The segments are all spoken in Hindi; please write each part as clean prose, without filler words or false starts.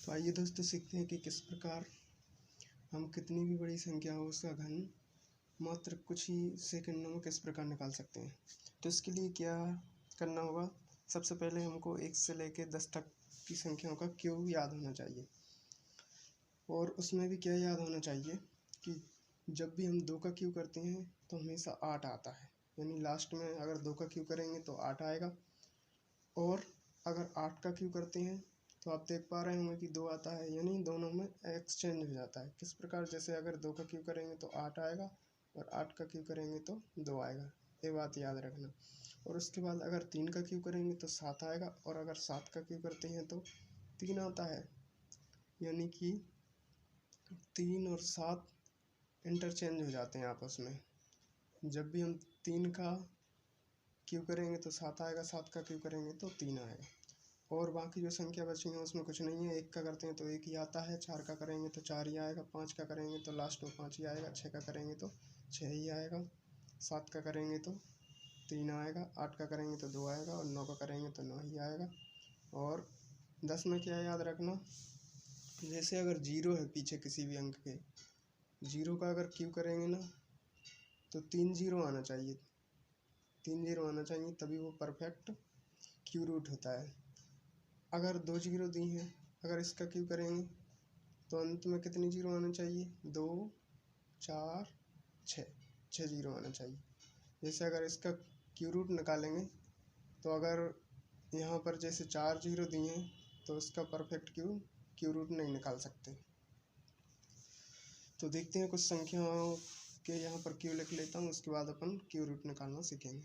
तो आइए दोस्तों सीखते हैं कि किस प्रकार हम कितनी भी बड़ी संख्या हो उसका घन मात्र कुछ ही सेकंडों में किस प्रकार निकाल सकते हैं। तो इसके लिए क्या करना होगा, सबसे पहले हमको 1 से लेकर 10 तक की संख्याओं का क्यूब याद होना चाहिए। और उसमें भी क्या याद होना चाहिए कि जब भी हम 2 का क्यूब करते हैं तो हमेशा 8 आता है, यानी लास्ट में अगर 2 का क्यूब करेंगे तो 8 आएगा। और अगर 8 का क्यूब करते हैं तो आप देख पा रहे होंगे कि 2 आता है, यानी दोनों में एक्सचेंज हो जाता है। किस प्रकार, जैसे अगर 2 का क्यूब करेंगे तो 8 आएगा और 8 का क्यूब करेंगे तो 2 आएगा, ये बात याद रखना। और उसके बाद अगर 3 का क्यूब करेंगे तो 7 आएगा और अगर 7 का क्यूब करते हैं तो 3 आता है, यानी कि 3 और 7 इंटरचेंज हो जाते हैं आपस में। जब भी हम 3 का क्यूब करेंगे तो 7 आएगा, 7 का क्यूब करेंगे तो 3 आएगा। और बाकी जो संख्या बची हैं उसमें कुछ नहीं है। 1 का करते हैं तो 1 ही आता है, 4 का करेंगे तो 4 ही आएगा, 5 का करेंगे तो लास्ट में 5 ही आएगा, 6 का करेंगे तो 6 ही आएगा, 7 का करेंगे तो 3 आएगा, 8 का करेंगे तो 2 आएगा और 9 का करेंगे तो 9 ही आएगा। और 10 में क्या याद रखना, जैसे अगर 0 है पीछे किसी भी अंक के, 0 का अगर क्यूब करेंगे ना तो 3 0 आना चाहिए, 3 0 आना चाहिए, तभी वो परफेक्ट क्यू रूट होता है। अगर 2 0 दी हैं, अगर इसका क्यूब करेंगे तो अंत में कितनी 0 आना चाहिए, 2 4 6, 6 0 आना चाहिए। जैसे अगर इसका क्यू रूट निकालेंगे तो अगर यहाँ पर जैसे 4 0 दिए हैं तो उसका परफेक्ट क्यू रूट नहीं निकाल सकते। तो देखते हैं कुछ संख्याओं के यहाँ पर क्यू लिख लेता हूँ, उसके बाद अपन क्यू रूट निकालना सीखेंगे।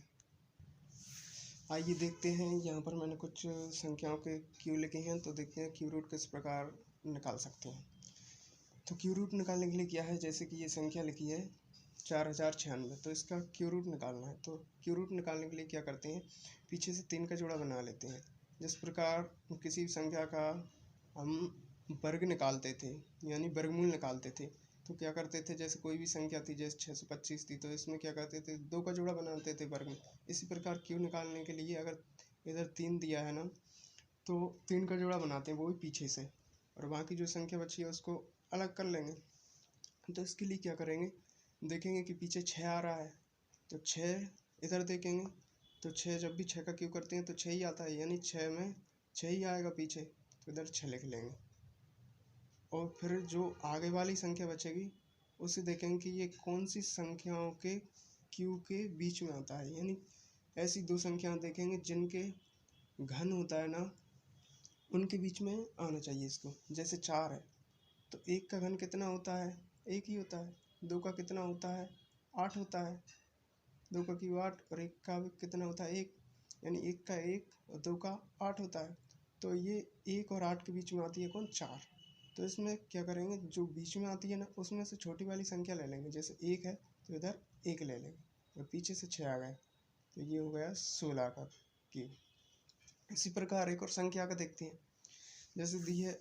आइए देखते हैं, यहाँ पर मैंने कुछ संख्याओं के क्यू लिखे हैं, तो देखते हैं क्यू रूट किस प्रकार निकाल सकते हैं। तो क्यू रूट निकालने के लिए क्या है, जैसे कि ये संख्या लिखी है 4096, तो इसका क्यू रूट निकालना है। तो क्यू रूट निकालने के लिए क्या करते हैं, पीछे से 3 का जोड़ा बना लेते हैं। जिस प्रकार किसी संख्या का हम वर्ग निकालते थे, यानी वर्गमूल निकालते थे, तो क्या करते थे, जैसे कोई भी संख्या थी, जैसे 625 थी, तो इसमें क्या करते थे, 2 का जोड़ा बनाते थे वर्ग में। इसी प्रकार क्यू निकालने के लिए अगर इधर 3 दिया है ना तो 3 का जोड़ा बनाते हैं, वो भी पीछे से, और बाकी जो संख्या बची है उसको अलग कर लेंगे। तो इसके लिए क्या करेंगे, देखेंगे कि पीछे 6 आ रहा है तो 6 इधर देखेंगे तो 6, जब भी 6 का क्यूब करते हैं तो 6 ही आता है, यानी 6 में 6 ही आएगा पीछे, तो इधर 6 लिख लेंगे। और फिर जो आगे वाली संख्या बचेगी उसे देखेंगे कि ये कौन सी संख्याओं के क्यू के बीच में आता है, यानी ऐसी 2 संख्याएं देखेंगे जिनके घन होता है ना उनके बीच में आना चाहिए इसको। जैसे 4 है तो 1 का घन कितना होता है, 1 ही होता है। 2 का कितना होता है, 8 होता है, 2 का क्यूब 8, और 1 का कितना होता है, 1, यानी 1 का 1 और 2 का 8 होता है। तो ये 1 और 8 के बीच में आती है कौन, 4। तो इसमें क्या करेंगे, जो बीच में आती है ना उसमें से छोटी वाली संख्या ले लेंगे। जैसे 1 है तो इधर 1 ले लेंगे और पीछे से 6 आ गए, तो ये हो गया 16 का क्यूब। इसी प्रकार एक और संख्या का देखते हैं, जैसे दी है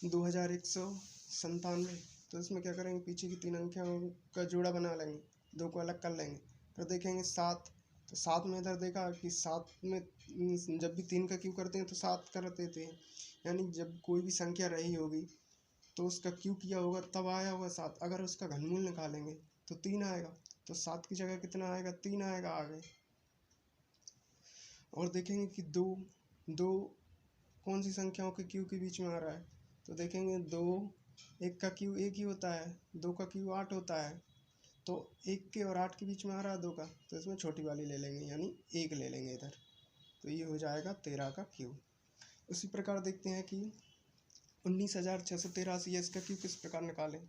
2197, तो इसमें क्या करेंगे, पीछे की 3 अंकों का जोड़ा बना लेंगे, 2 को अलग कर लेंगे। फिर देखेंगे 7, तो 7 में इधर देखा कि 7 में जब भी 3 का क्यूब करते हैं तो 7 करते थे, यानी जब कोई भी संख्या रही होगी तो उसका क्यूब किया होगा तब आया होगा 7। अगर उसका घनमूल निकालेंगे तो 3 आएगा, तो 7 की जगह कितना आएगा, 3 आएगा आगे। और देखेंगे कि 2 कौन सी संख्याओं के क्यू के बीच में आ रहा है, तो देखेंगे 2, 1 का क्यू 1 ही होता है, 2 का क्यू 8 होता है, तो 1 के और 8 के बीच में आ रहा है 2 का, तो इसमें छोटी वाली ले लेंगे, यानी 1 ले लेंगे इधर, तो ये हो जाएगा 13 का क्यू। उसी प्रकार देखते हैं कि 19,683 है, इसका क्यू किस प्रकार निकालें।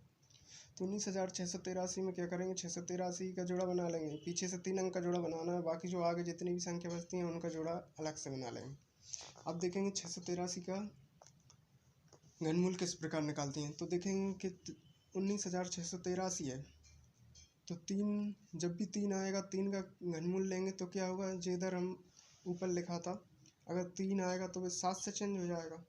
तो 19,683 में क्या करेंगे, 683 का जोड़ा बना लेंगे, पीछे से 3 अंक का जोड़ा बनाना है, बाकी जो आगे जितनी भी संख्या बचती हैं उनका जोड़ा अलग से बना लेंगे। अब देखेंगे 683 का घनमूल किस प्रकार निकालते हैं, तो देखेंगे कि 19,683 है तो 3, जब भी 3 आएगा 3 का घनमूल लेंगे तो क्या होगा, जो इधर हम ऊपर लिखा था, अगर 3 आएगा तो वे 7 से चेंज हो जाएगा।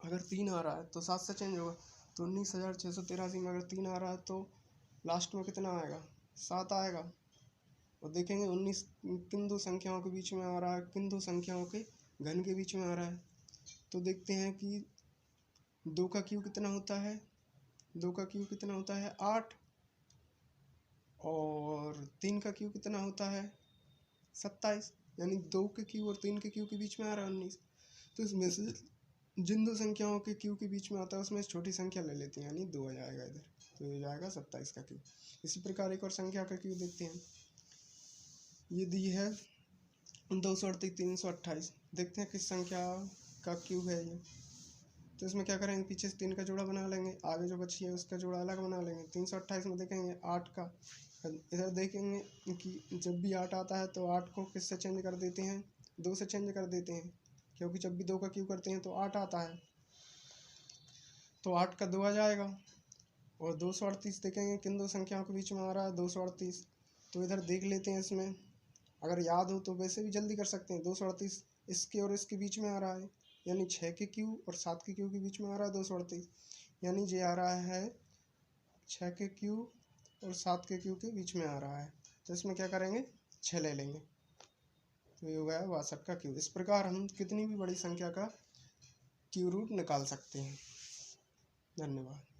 अगर 3 आ रहा है तो 7 से चेंज होगा, तो 19,683 में अगर 3 आ रहा है तो लास्ट में कितना आएगा, 7 आएगा। और देखेंगे 19 किन 2 संख्याओं के बीच में आ रहा है, किन 2 संख्याओं के घन के बीच में आ रहा है, तो देखते हैं कि 2 का क्यू कितना होता है, 2 का क्यू कितना होता है 8, और 3 का क्यू कितना होता है 27, यानी 2 के क्यू और 3 के क्यू के बीच में आ रहा है 19। तो इसमें से जिन दो संख्याओं के क्यू के बीच में आता है उसमें छोटी संख्या ले लेते हैं, यानी 2 आ जाएगा इधर, तो ये जाएगा 27 का क्यू। इसी प्रकार एक और संख्या का क्यू देखते हैं, ये दी है 238 328। देखते हैं किस संख्या का क्यू है ये। तो इसमें क्या करेंगे, पीछे से 3 का जोड़ा बना लेंगे, आगे जो बची है उसका जोड़ा अलग बना लेंगे। 328 में देखेंगे 8 का, इधर देखेंगे कि जब भी 8 आता है तो 8 को किससे चेंज कर देते हैं, 2 से चेंज कर देते हैं, क्योंकि जब भी 2 का क्यू करते हैं तो 8 आता है, तो 8 का 2 आ जाएगा। और 238 देखेंगे किन दो संख्याओं के बीच में आ रहा है 238, तो इधर देख लेते हैं। इसमें अगर याद हो तो वैसे भी जल्दी कर सकते हैं। 238 इसके और इसके बीच में आ रहा है, यानी 6 के क्यू और 7 के क्यू के बीच में आ रहा है 238, यानी ये आ रहा है 6 के क्यू और 7 के क्यू के बीच में आ रहा है। तो इसमें क्या करेंगे, 6 ले लेंगे, तो ये हो गया 62 का क्यू। इस प्रकार हम कितनी भी बड़ी संख्या का क्यू रूट निकाल सकते हैं। धन्यवाद।